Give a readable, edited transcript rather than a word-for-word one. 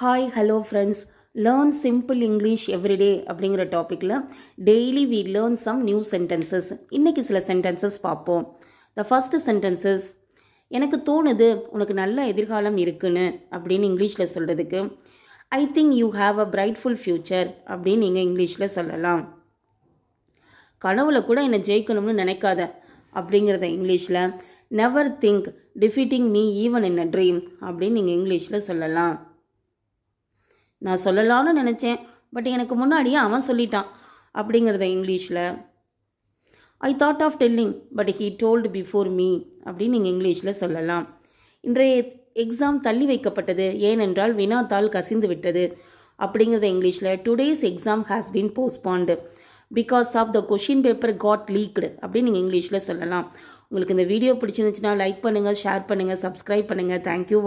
Hi hello friends, learn simple English everyday அப்படிங்கிற டாப்பிக்கில் daily we learn some new sentences. இன்றைக்கி சில sentences பார்ப்போம். த ஃபஸ்ட்டு சென்டென்சஸ், எனக்கு தோணுது உனக்கு நல்ல எதிர்காலம் இருக்குன்னு அப்படின்னு இங்கிலீஷில் சொல்கிறதுக்கு I think you have a brightful future அப்படின்னு நீங்கள் இங்கிலீஷில் சொல்லலாம். கனவுல கூட என்னை ஜெயிக்கணும்னு நினைக்காத அப்படிங்கிறத இங்கிலீஷில் never think defeating me even in a dream அப்படின்னு நீங்கள் இங்கிலீஷில் சொல்லலாம். நான் சொல்லலாம்னு நினச்சேன், பட் எனக்கு முன்னாடியே அவன் சொல்லிட்டான் அப்படிங்கிறத இங்கிலீஷில் I thought of telling but he told before me அப்படின்னு நீங்கள் இங்கிலீஷில் சொல்லலாம். இன்றைய எக்ஸாம் தள்ளி வைக்கப்பட்டது ஏனென்றால் வினாத்தாள் கசிந்து விட்டது அப்படிங்கிறத இங்கிலீஷில் today's exam has been postponed because of the question paper got leaked அப்படின்னு நீங்கள் இங்கிலீஷில் சொல்லலாம். உங்களுக்கு இந்த வீடியோ பிடிச்சிருந்துச்சுன்னா லைக் பண்ணுங்கள், ஷேர் பண்ணுங்கள், சப்ஸ்கிரைப் பண்ணுங்கள். தேங்க்யூ.